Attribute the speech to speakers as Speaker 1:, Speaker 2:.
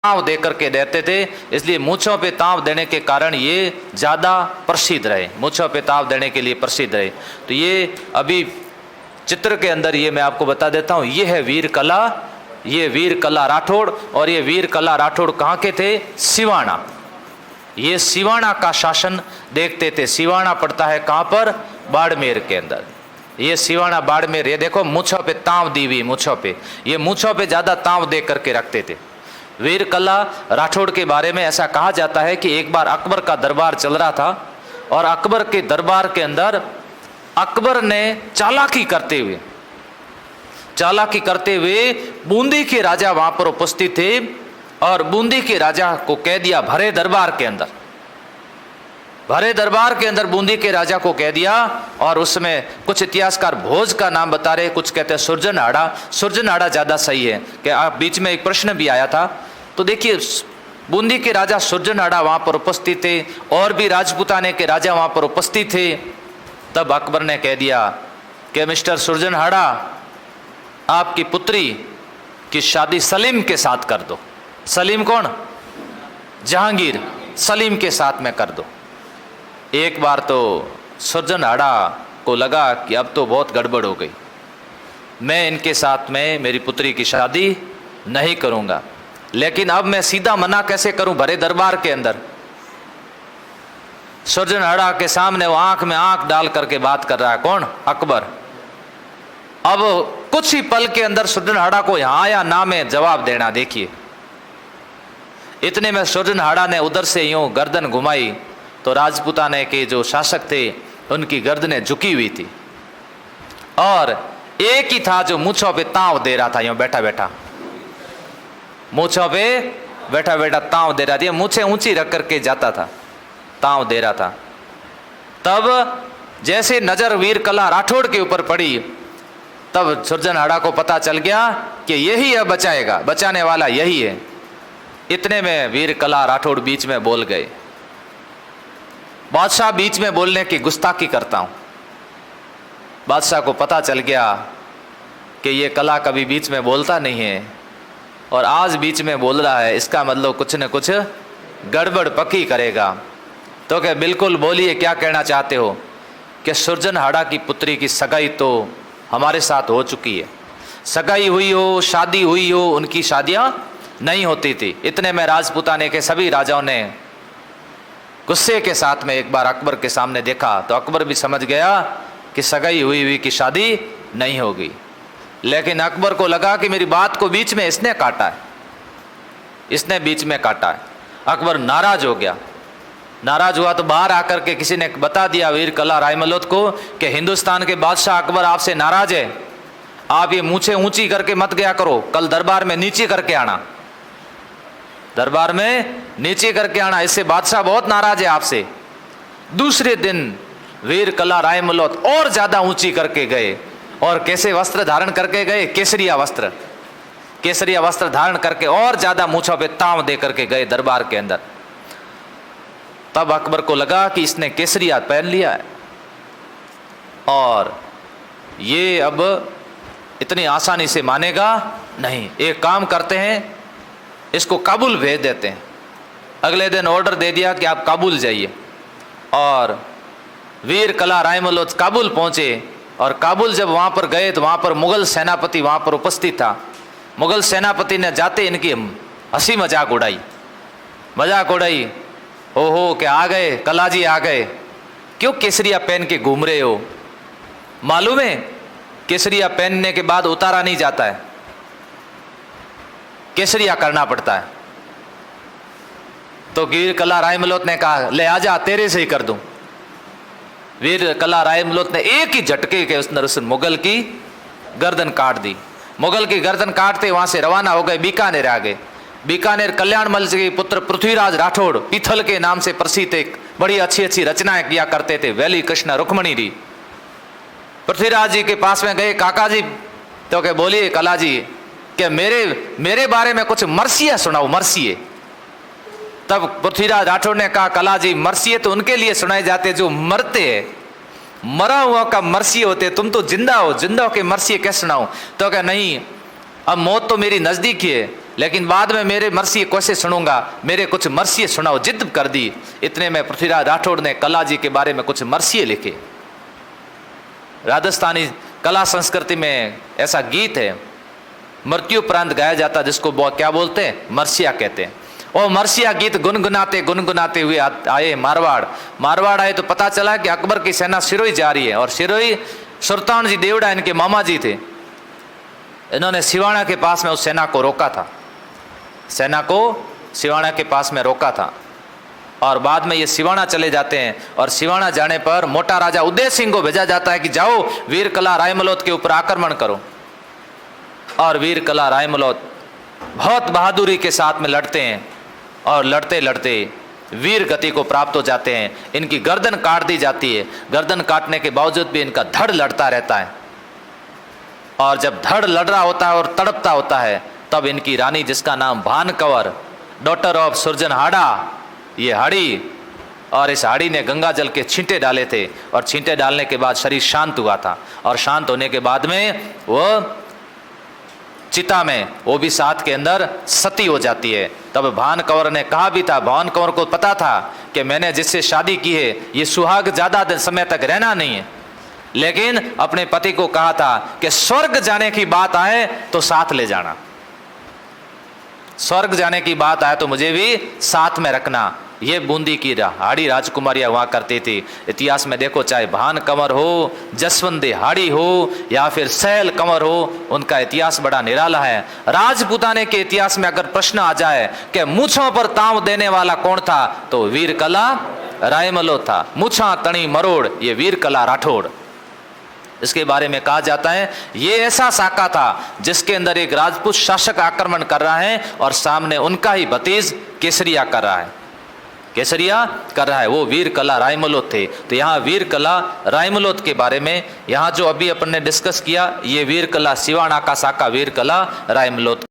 Speaker 1: ताव दे करके देते थे, इसलिए मूछों पे ताव देने के कारण ये ज़्यादा प्रसिद्ध रहे, मूछों पे ताव देने के लिए प्रसिद्ध रहे। तो ये अभी चित्र के अंदर ये मैं आपको बता देता हूँ, ये है वीर कला, ये वीर कला राठौड़। और ये वीर कला राठौड़ कहाँ के थे? सिवाना। ये सिवाना का शासन देखते थे। सिवाना पड़ता है कहाँ पर? बाड़मेर के अंदर। ये सिवाना बाड़मेर, ये देखो मूछों पे ताव दी हुई, मूछों पे, ये मूछों पे ज़्यादा ताव दे करके रखते थे। वीर कला राठौड़ के बारे में ऐसा कहा जाता है कि एक बार अकबर का दरबार चल रहा था और अकबर के दरबार के अंदर अकबर ने चालाकी करते हुए बूंदी के राजा वहां पर उपस्थित थे और बूंदी के राजा को कह दिया भरे दरबार के अंदर, बूंदी के राजा को कह दिया। और उसमें कुछ इतिहासकार भोज का नाम बता रहे, कुछ कहते हैं सुरजनहाड़ा ज़्यादा सही है कि आप बीच में एक प्रश्न भी आया था। तो देखिए बूंदी के राजा सुरजनहाड़ा वहाँ पर उपस्थित थे और भी राजपूताने के राजा वहाँ पर उपस्थित थे। तब अकबर ने कह दिया कि मिस्टर सुरजनहाड़ा, आपकी पुत्री की शादी सलीम के साथ कर दो। सलीम कौन? जहांगीर। सलीम के साथ में कर दो। एक बार तो सुरजनहाड़ा को लगा कि अब तो बहुत गड़बड़ हो गई, मैं इनके साथ में मेरी पुत्री की शादी नहीं करूँगा, लेकिन अब मैं सीधा मना कैसे करूं भरे दरबार के अंदर? सुरजनहाड़ा के सामने वो आंख में आंख डाल करके बात कर रहा है। कौन? अकबर। अब कुछ ही पल के अंदर सुरजनहाड़ा को हाँ या ना में जवाब देना। देखिए इतने में सुरजनहाड़ा ने उधर से यूं गर्दन घुमाई तो राजपूताने के जो शासक थे उनकी गर्दनें झुकी हुई थी और एक ही था जो मूंछों पे ताव दे रहा था, यूं बैठा बैठा मूंछों पे बैठा बैठा ताव दे रहा था। मूंछें ऊंची रख करके जाता था, ताव दे रहा था। तब जैसे नजर वीर कला राठौड़ के ऊपर पड़ी तब सुरजनहाड़ा को पता चल गया कि यही है बचाएगा, बचाने वाला यही है। इतने में वीर कला राठौड़ बीच में बोल गए। बादशाह बीच में बोलने की गुस्ताखी करता हूं। बादशाह को पता चल गया कि ये कला कभी बीच में बोलता नहीं है और आज बीच में बोल रहा है, इसका मतलब कुछ न कुछ गड़बड़ पक्की करेगा। तो क्या? बिल्कुल बोलिए, क्या कहना चाहते हो? कि सुरजनहाड़ा की पुत्री की सगाई तो हमारे साथ हो चुकी है, सगाई हुई हो, शादी हुई हो, उनकी शादियां नहीं होती थी। इतने में राजपूताने के सभी राजाओं ने गुस्से के साथ में एक बार अकबर के सामने देखा तो अकबर भी समझ गया कि सगाई हुई की शादी नहीं होगी। लेकिन अकबर को लगा कि मेरी बात को बीच में इसने काटा है, इसने बीच में काटा है। अकबर नाराज हो गया। नाराज हुआ तो बाहर आकर के किसी ने बता दिया वीर कला रायमलोत को कि हिंदुस्तान के बादशाह अकबर आपसे नाराज है, आप ये मूछें ऊंची करके मत गया करो, कल दरबार में नीचे करके आना, दरबार में नीचे करके आना, इससे बादशाह बहुत नाराज है आपसे। दूसरे दिन वीर कला रायमलोत और ज्यादा ऊंची करके गए और कैसे वस्त्र धारण करके गए? केसरिया वस्त्र धारण करके और ज्यादा मूछों पे ताव दे करके गए दरबार के अंदर। तब अकबर को लगा कि इसने केसरिया पहन लिया है और ये अब इतनी आसानी से मानेगा नहीं। एक काम करते हैं, इसको काबुल भेज देते हैं। अगले दिन ऑर्डर दे दिया कि आप काबुल जाइए। और वीर कला रायमलोत काबुल पहुंचे और काबुल जब वहाँ पर गए तो वहाँ पर मुगल सेनापति वहाँ पर उपस्थित था। मुगल सेनापति ने जाते इनकी हंसी मजाक उड़ाई। हो कि आ गए, कला जी आ गए, क्यों केसरिया पहन के घूम रहे हो? मालूम है केसरिया पहनने के बाद उतारा नहीं जाता है, केसरिया करना पड़ता है। तो वीर कला रायमलोत ने कहा ले आजा, तेरे से ही कर दूं। वीर कला रायमलोत ने एक ही झटके के उस मुगल की गर्दन काट दी। मुगल की गर्दन काटते वहां से रवाना हो गए, बीकानेर आ गए। बीकानेर कल्याणमल के पुत्र पृथ्वीराज राठौड़ पीथल के नाम से प्रसिद्ध एक बड़ी अच्छी रचनाएं किया करते थे, वैली कृष्ण रुक्मणी जी। पृथ्वीराज जी के पास में गए, काका जी तो क्या बोलिए कला जी कि मेरे बारे में कुछ मरसिया सुनाओ, मरसिए। तब पृथ्वीराज राठौड़ ने कहा कला जी मरसिए तो उनके लिए सुनाए जाते जो मरते हैं, मरा हुआ का मरसिए होते, तुम तो जिंदा हो, जिंदा हो के मरसिए कैसे सुनाओ? तो क्या नहीं, अब मौत तो मेरी नज़दीक ही है, लेकिन बाद में मेरे मर्सी कैसे सुनूंगा, मेरे कुछ मर्सी सुनाओ, जिद कर दी। इतने में पृथ्वीराज राठौड़ ने कला जी के बारे में कुछ मर्सिये लिखे। राजस्थानी कला संस्कृति में ऐसा गीत है, मृत्यु उपरांत गाया जाता, जिसको क्या बोलते हैं, मर्सिया कहते हैं। और मर्सिया गीत गुनगुनाते गुनगुनाते हुए आए मारवाड़ आए तो पता चला कि अकबर की सेना सिरोही जा रही है। और सिरोही सुल्तान जी देवड़ा इनके मामा जी थे। इन्होंने सिवाना के पास में उस सेना को रोका था, सेना को सिवाना के पास में रोका था। और बाद में ये सिवाना चले जाते हैं। और सिवाना जाने पर मोटा राजा उदय सिंह को भेजा जाता है कि जाओ वीर कला रायमलोत के ऊपर आक्रमण करो। और वीर कला रायमलोत बहुत बहादुरी के साथ में लड़ते हैं और लड़ते लड़ते वीर गति को प्राप्त हो जाते हैं। इनकी गर्दन काट दी जाती है। गर्दन काटने के बावजूद भी इनका धड़ लड़ता रहता है। और जब धड़ लड़ रहा होता है और तड़पता होता है, तब इनकी रानी, जिसका नाम भान कंवर, डॉटर ऑफ सुरजन हाड़ा, ये हाड़ी, और इस हाड़ी ने गंगा जल के छींटे डाले थे। और छींटे डालने के बाद शरीर शांत हुआ था। और शांत होने के बाद में वो चिता में, वो भी साथ के अंदर सती हो जाती है। तब भान कंवर ने कहा भी था, भान कंवर को पता था कि मैंने जिससे शादी की है ये सुहाग ज्यादा समय तक रहना नहीं है, लेकिन अपने पति को कहा था कि स्वर्ग जाने की बात आए तो साथ ले जाना, स्वर्ग जाने की बात आए तो मुझे भी साथ में रखना। ये बूंदी की हाड़ी राजकुमारियां वहां करती थी। इतिहास में देखो, चाहे भान कंवर हो, जसवंत हाड़ी हो, या फिर सैल कंवर हो, उनका इतिहास बड़ा निराला है। राजपूताने के इतिहास में अगर प्रश्न आ जाए कि मूछों पर ताव देने वाला कौन था, तो वीर कला रायमलोत था। मूछा तणी मरोड़, ये वीर कला राठौड़। इसके बारे में कहा जाता है ये ऐसा साका था जिसके अंदर एक राजपूत शासक आक्रमण कर रहा है और सामने उनका ही भतीज केसरिया कर रहा है, केसरिया कर रहा है। वो वीर कला रायमलोत थे। तो यहाँ वीर कला रायमलोत के बारे में, यहाँ जो अभी अपन ने डिस्कस किया, ये वीर कला सिवाना का साका वीर कला रायमलोत।